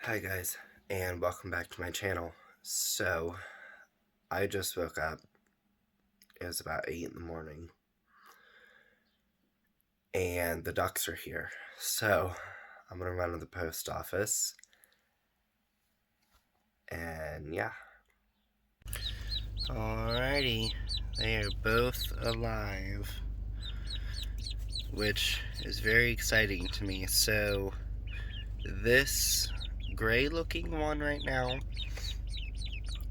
Hi guys, and welcome back to my channel. So, I just woke up. It was about 8 in the morning. And the ducks are here. So, I'm gonna run to the post office. And yeah. Alrighty, they are both alive, which is very exciting to me. So, this gray looking one right now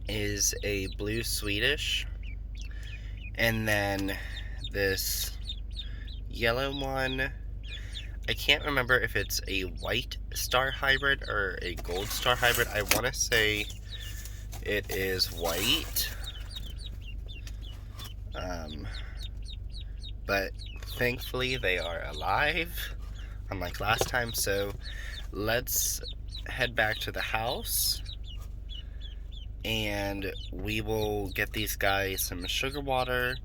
is a blue Swedish, and then this yellow one, I can't remember if it's a white star hybrid or a gold star hybrid. I want to say it is white, but thankfully they are alive, unlike last time. So let's head back to the house and we will get these guys some sugar water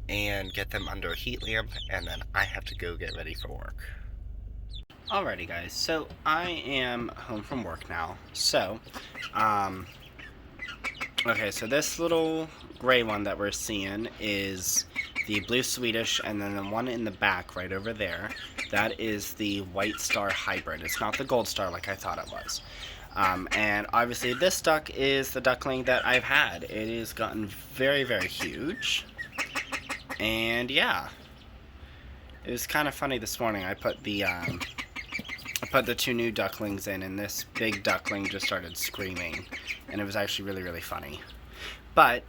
and get them under a heat lamp, and then I have to go get ready for work. Alrighty guys, so I am home from work now. So, okay, so this little gray one that we're seeing is the blue Swedish, and then the one in the back right over there, that is the white star hybrid. It's not the gold star like I thought it was. And obviously this duck is the duckling that I've had. It has gotten very, very huge. And yeah, it was kind of funny this morning. I put the two new ducklings in, and this big duckling just started screaming, and it was actually really, really funny. But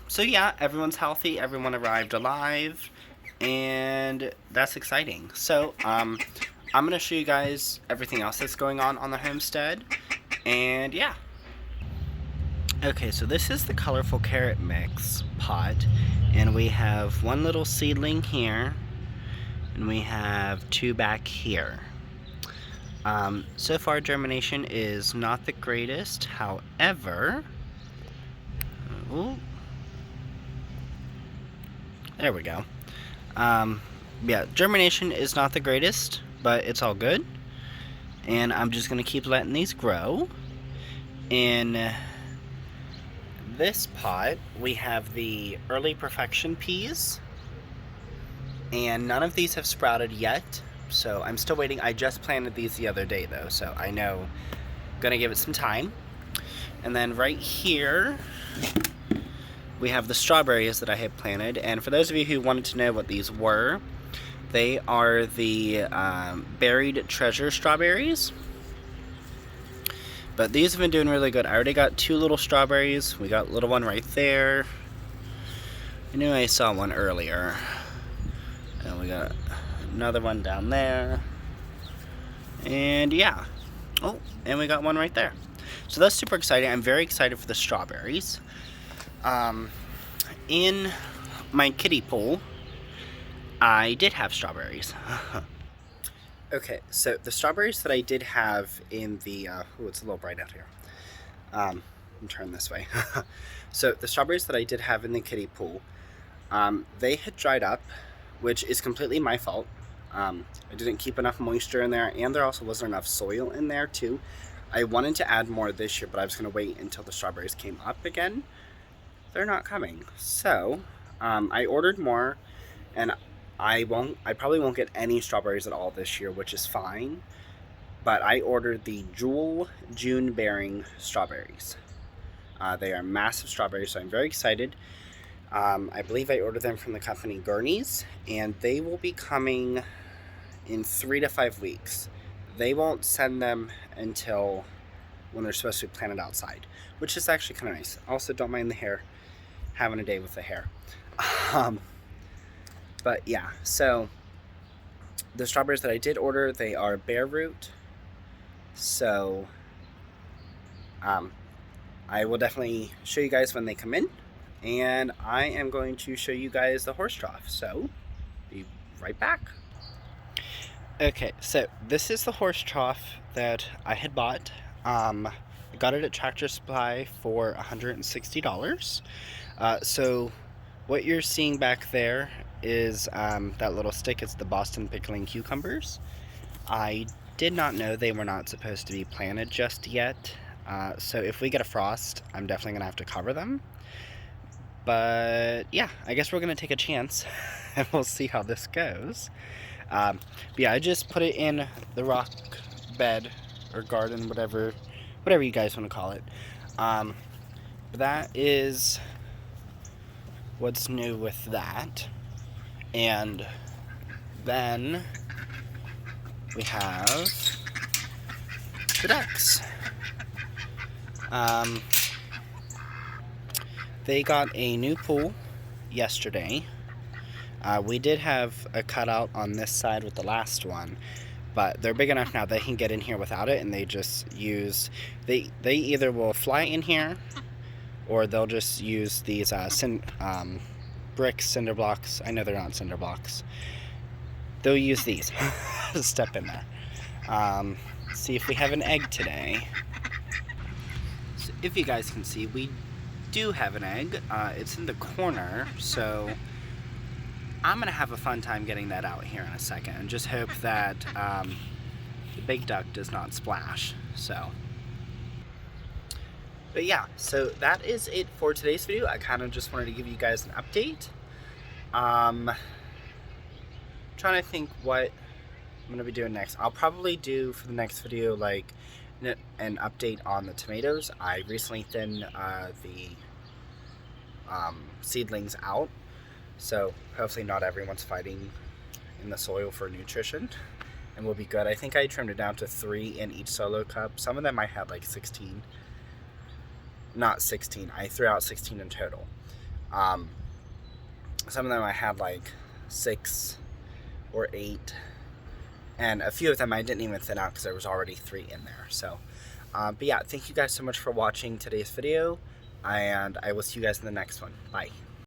so yeah, everyone's healthy, everyone arrived alive, and that's exciting. So I'm gonna show you guys everything else that's going on the homestead, and yeah. Okay, so this is the colorful carrot mix pot, and we have one little seedling here, and we have two back here. So far germination is not the greatest, however, ooh, there we go. Yeah, germination is not the greatest, but it's all good, and I'm just gonna keep letting these grow. In this pot, we have the early perfection peas, and none of these have sprouted yet, so I'm still waiting. I just planted these the other day though, so I know I'm gonna give it some time. And then right here we have the strawberries that I had planted, and for those of you who wanted to know what these were, they are the buried treasure strawberries. But these have been doing really good. I already got two little strawberries. We got a little one right there. I knew I saw one earlier. And we got another one down there. And yeah. Oh, and we got one right there. So that's super exciting. I'm very excited for the strawberries. In my kiddie pool, I did have strawberries. Okay, so the strawberries that I did have in the, oh, it's a little bright out here. Let me turn this way. So the strawberries that I did have in the kiddie pool, they had dried up, which is completely my fault. I didn't keep enough moisture in there, and there also wasn't enough soil in there too. I wanted to add more this year, but I was going to wait until the strawberries came up again. They're not coming. So, I ordered more, and I probably won't get any strawberries at all this year, which is fine. But I ordered the Jewel June bearing strawberries. They are massive strawberries, so I'm very excited. I believe I ordered them from the company Gurney's, and they will be coming in 3 to 5 weeks. They won't send them until when they're supposed to be planted outside, which is actually kind of nice. Also, don't mind the hair, having a day with the hair. But yeah, so the strawberries that I did order, they are bare root. So I will definitely show you guys when they come in, and I am going to show you guys the horse trough. So be right back. Okay, so this is the horse trough that I had bought. I got it at Tractor Supply for $160. So what you're seeing back there is that little stick. It's the Boston pickling cucumbers. I did not know they were not supposed to be planted just yet. So if we get a frost, I'm definitely going to have to cover them. But yeah, I guess we're going to take a chance and we'll see how this goes. But yeah, I just put it in the rock bed or garden, whatever you guys want to call it. But that is what's new with that. And then we have the ducks. They got a new pool yesterday. We did have a cutout on this side with the last one, but they're big enough now they can get in here without it, and they just use, they either will fly in here, or they'll just use these brick cinder blocks. I know they're not cinder blocks. They'll use these to step in there. See if we have an egg today. So if you guys can see, we do have an egg. It's in the corner, so I'm gonna have a fun time getting that out here in a second, and just hope that the big duck does not splash. But yeah, so that is it for today's video. I kind of just wanted to give you guys an update. Trying to think what I'm gonna be doing next. I'll probably do for the next video like an update on the tomatoes. I recently thinned the seedlings out, so hopefully not everyone's fighting in the soil for nutrition, and we'll be good. I think I trimmed it down to 3 in each solo cup. Some of them I had like 16. Not 16, I threw out 16 in total. Some of them I had like 6 or 8, and a few of them I didn't even thin out because there was already 3 in there. So but yeah, thank you guys so much for watching today's video, and I will see you guys in the next one. Bye.